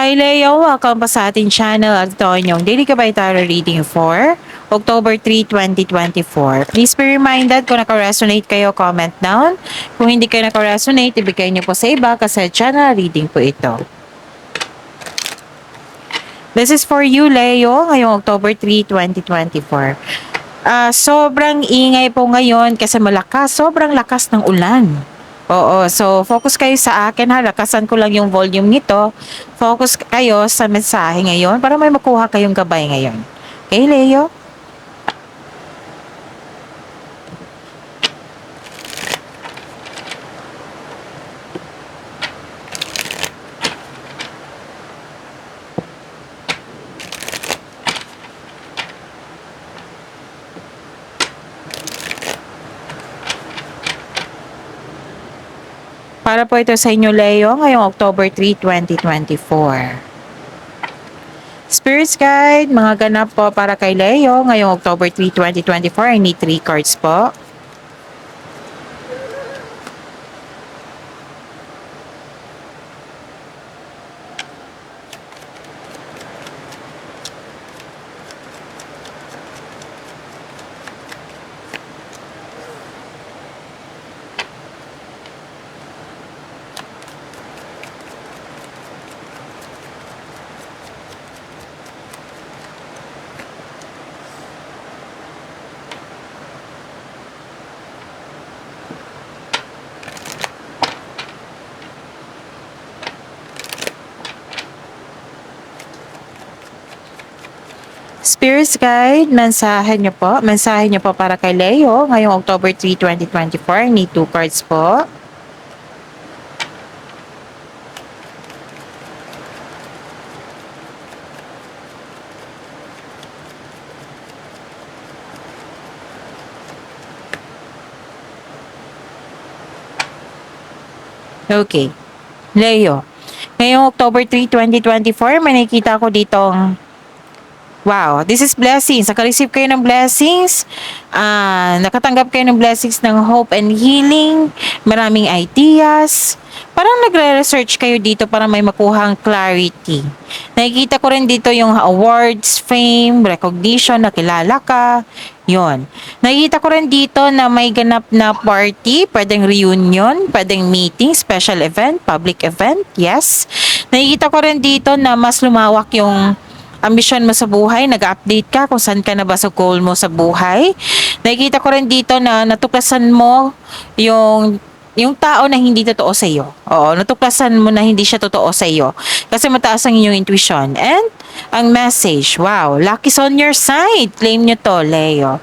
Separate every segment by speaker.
Speaker 1: Hi Leo, welcome pa sa ating channel at ito ang inyong Daily Gabay Tarot Reading for October 3, 2024. Please be reminded kung naka-resonate kayo, comment down. Kung hindi kayo naka-resonate, ibigay niyo po sa iba kasi channel reading po ito. This is for you Leo, ngayong October 3, 2024. Sobrang ingay po ngayon kasi sobrang lakas ng ulan. Oo, so focus kayo sa akin ha, lakasan ko lang yung volume nito. Focus kayo sa mensahe ngayon para may makuha kayong gabay ngayon. Okay, Leo? Para po ito sa inyo, Leo, ngayong October 3, 2024. Spirits Guide, mga ganap po para kay Leo ngayong October 3, 2024. I need 3 cards po. Spirits Guide, mensahe niyo po para kay Leo ngayong October 3, 2024. I need 2 cards po. Okay. Leo, ngayong October 3, 2024, may nakikita ko ditong wow, this is blessings. Naka-receive kayo ng blessings. Nakatanggap kayo ng blessings ng hope and healing. Maraming ideas. Parang nagre-research kayo dito para may makuhang clarity. Nakikita ko rin dito yung awards, fame, recognition, nakilala ka. Yon. Nakikita ko rin dito na may ganap na party, pwedeng reunion, pwedeng meeting, special event, public event, yes. Nakikita ko rin dito na mas lumawak yung ambisyon mo sa buhay, nag-update ka kung saan ka na ba sa goal mo sa buhay. Nakikita ko rin dito na natuklasan mo yung tao na hindi totoo sa iyo. Oo, natuklasan mo na hindi siya totoo sa iyo. Kasi mataas ang inyong intuition. And ang message, wow, luck is on your side. Claim nyo to, Leo.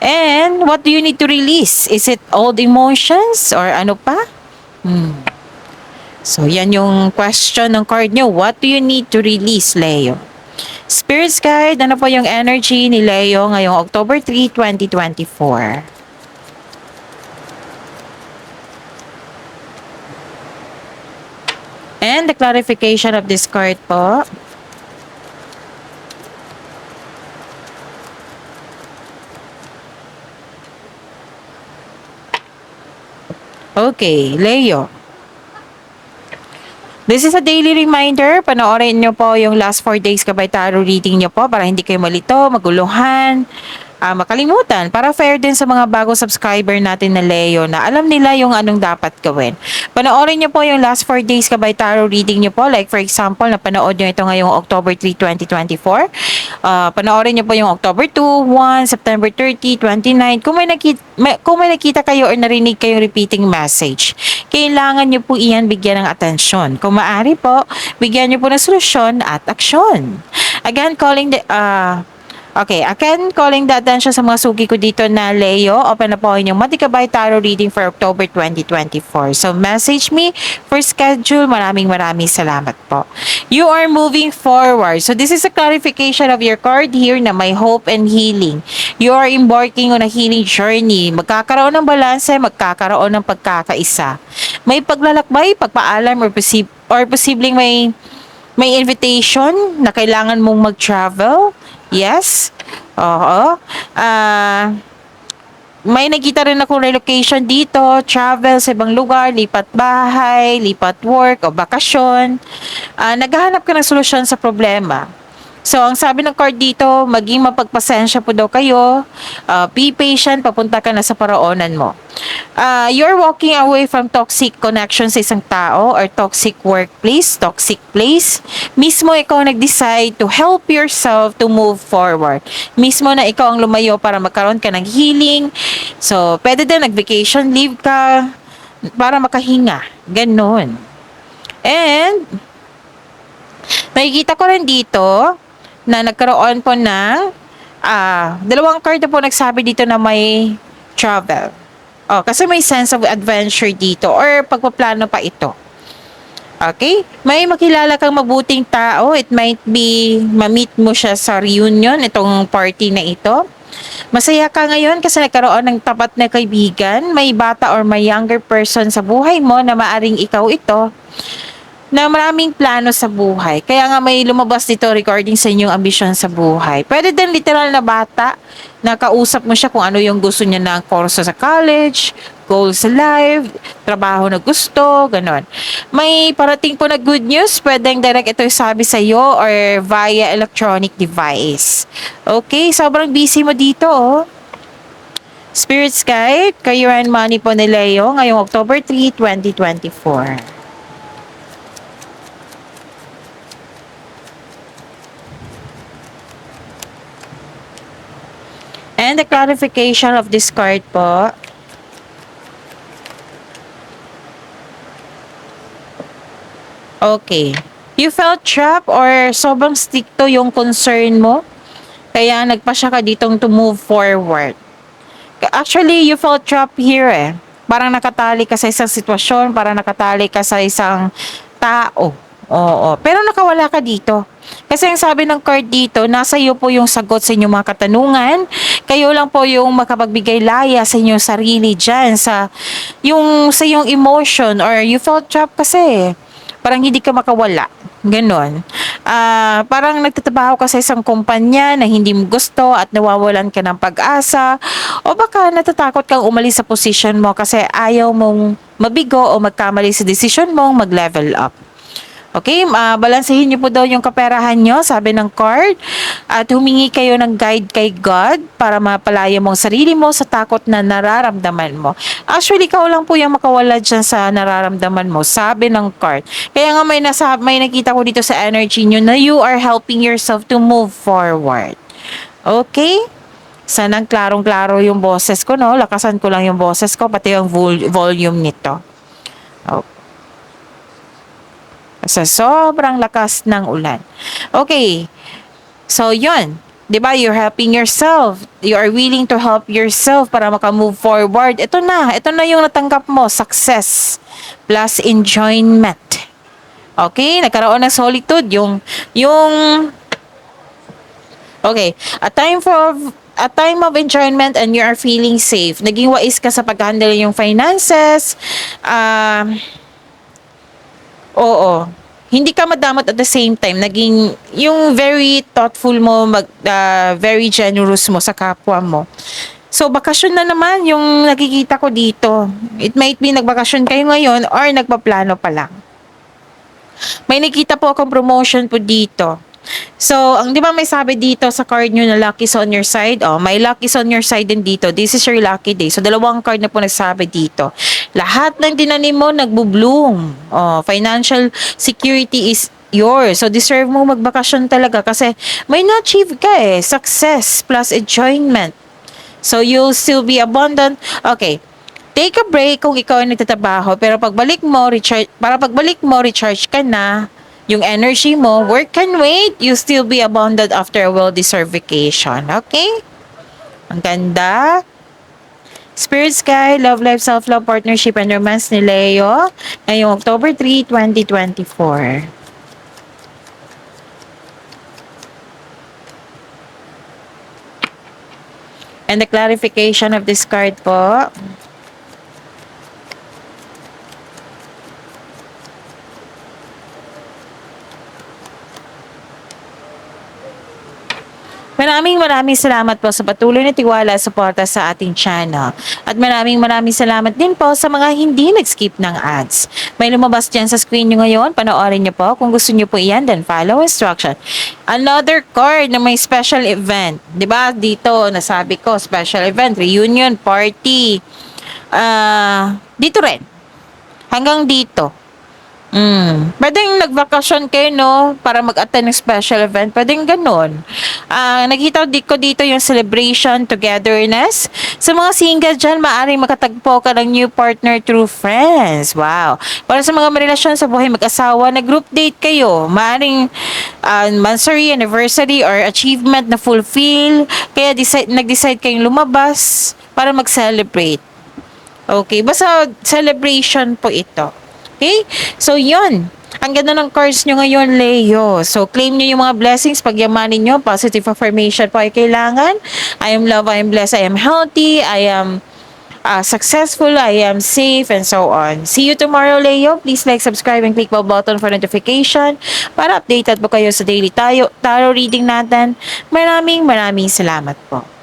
Speaker 1: And what do you need to release? Is it old emotions or ano pa? So, yan yung question ng card nyo. What do you need to release, Leo? Spirits Guide, ano po yung energy ni Leo ngayong October 3, 2024? And the clarification of this card po. Okay, Leo. This is a daily reminder. Panoorin nyo po yung last 4 days Gabay Tarot reading nyo po para hindi kayo malito, maguluhan, makalimutan. Para fair din sa mga bago subscriber natin na Leo na alam nila yung anong dapat gawin. Panoorin nyo po yung last 4 days Gabay Tarot reading nyo po. Like for example, napanood nyo ito ngayong October 3, 2024. Panoorin nyo po yung October 2, 1, September 30, 29. Kung may nakita kayo or narinig kayong repeating message, kailangan nyo po iyan bigyan ng atensyon. Kung maaari po, bigyan nyo po ng solusyon at aksyon. Again, calling the attention sa mga suki ko dito na Leo. Open na po inyong Matikabay Tarot reading for October 2024. So, message me for schedule. Maraming salamat po. You are moving forward. So, this is a clarification of your card here na may hope and healing. You are embarking on a healing journey. Magkakaroon ng balanse, magkakaroon ng pagkakaisa. May paglalakbay, pagpaalam, or posibleng may invitation na kailangan mong mag-travel. Yes. Oo. may nakita rin akong relocation dito, travel sa ibang lugar, lipat bahay, lipat work o bakasyon. Naghahanap ka ng solusyon sa problema. So, ang sabi ng card dito, maging mapagpasensya po daw kayo. Be patient, papunta ka na sa paroonan mo. You're walking away from toxic connection sa isang tao or toxic workplace, toxic place. Mismo ikaw nag-decide to help yourself to move forward. Mismo na ikaw ang lumayo para magkaroon ka ng healing. So, pwede din nag-vacation leave ka para makahinga. Ganon. And, nakikita ko rin dito na nagkaroon po ng dalawang card na po nagsabi dito na may travel. Kasi may sense of adventure dito or pagpaplano pa ito. Okay? May makilala kang mabuting tao. It might be ma-meet mo siya sa reunion, itong party na ito. Masaya ka ngayon kasi nagkaroon ng tapat na kaibigan. May bata or may younger person sa buhay mo na maaring ikaw ito na maraming plano sa buhay. Kaya nga may lumabas dito regarding sa inyong ambisyon sa buhay. Pwede din literal na bata, nakausap mo siya kung ano yung gusto niya na kurso sa college, goals sa life, trabaho na gusto, ganon. May parating po na good news, pwedeng direct ito sabi sa iyo or via electronic device. Okay, sobrang busy mo dito, oh. Spirit Guide, Career and Money po ni Leo ngayong October 3, 2024. And the clarification of this card po. Okay. You felt trapped or sobrang stricto yung concern mo? Kaya nagpasya ka ditong to move forward. Actually, you felt trapped here eh. Parang nakatali ka sa isang sitwasyon, parang nakatali ka sa isang tao. Oo. Pero nakawala ka dito. Kasi ang sabi ng card dito, nasa iyo po yung sagot sa inyong mga katanungan. Kayo lang po yung makapagbigay laya sa inyong sarili dyan, sa yung emotion or you felt trapped kasi. Parang hindi ka makawala. Ganon. Parang nagtatrabaho ka sa isang kumpanya na hindi mo gusto at nawawalan ka ng pag-asa o baka natatakot kang umalis sa position mo kasi ayaw mong mabigo o magkamali sa decision mong mag-level up. Okay, balansehin niyo po daw yung kaperahan nyo, sabi ng card. At humingi kayo ng guide kay God para mapalaya mo ang sarili mo sa takot na nararamdaman mo. Actually, ikaw lang po yung makawala dyan sa nararamdaman mo, sabi ng card. Kaya nga may nakita ko dito sa energy nyo na you are helping yourself to move forward. Okay? Sanang klarong-klaro yung boses ko, no? Lakasan ko lang yung boses ko, pati yung volume nito. Okay. Sa sobrang lakas ng ulan. Okay. So, yun. 'Di ba? You're helping yourself. You are willing to help yourself para maka-move forward. Ito na yung natanggap mo. Success plus enjoyment. Okay? Nagkaroon ng solitude. Okay. A time of enjoyment and you are feeling safe. Naging wais ka sa pag-handle yung finances. Oo. Hindi ka madamot at the same time. Naging yung very thoughtful mo, very generous mo sa kapwa mo. So, bakasyon na naman yung nakikita ko dito. It might be nagbakasyon kayo ngayon or nagpaplano pa lang. May nakita po akong promotion po dito. So, di ba may sabi dito sa card nyo na luck is on your side? May luck is on your side din dito. This is your lucky day. So, dalawang card na po nagsabi dito. Lahat ng tinanim mo, nagbo-bloom. Financial security is yours. So, deserve mo magbakasyon talaga kasi may na-achieve ka eh. Success plus enjoyment. So, you'll still be abundant. Okay. Take a break kung ikaw ay nagtatrabaho. Pero pagbalik mo, recharge ka na. Yung energy mo, work can wait, you still be abundant after a well-deserved vacation. Okay? Ang ganda. Spirit Sky, Love Life, Self-Love, Partnership, and Romance ni Leo ngayong October 3, 2024. And the clarification of this card po. Maraming salamat po sa patuloy na tiwala at suporta sa ating channel. At maraming salamat din po sa mga hindi nag-skip ng ads. May lumabas dyan sa screen nyo ngayon. Panoorin nyo po. Kung gusto nyo po iyan, then follow instruction. Another card na may special event. 'Di ba? Dito, nasabi ko, special event, reunion, party. Dito rin. Hanggang dito. Pwedeng nagbakasyon kayo, no? Para mag-attend ng special event. Pwedeng ganun. Nakita ko dito yung celebration, togetherness. Sa mga single dyan, maaaring makatagpo ka ng new partner through friends. Wow. Para sa mga relasyon sa buhay mag-asawa, nag-group date kayo. Maaaring monthsary, anniversary, or achievement na fulfill. Kaya nag-decide kayong lumabas para mag-celebrate. Okay. Basta celebration po ito. Okay? So, yun. Ang ganda ng cards nyo ngayon, Leo. So, claim nyo yung mga blessings. Pagyamanin nyo, positive affirmation po ay kailangan. I am loved, I am blessed, I am healthy, I am successful, I am safe, and so on. See you tomorrow, Leo. Please like, subscribe, and click bell button for notification para updated po kayo sa daily tarot reading natin. Maraming salamat po.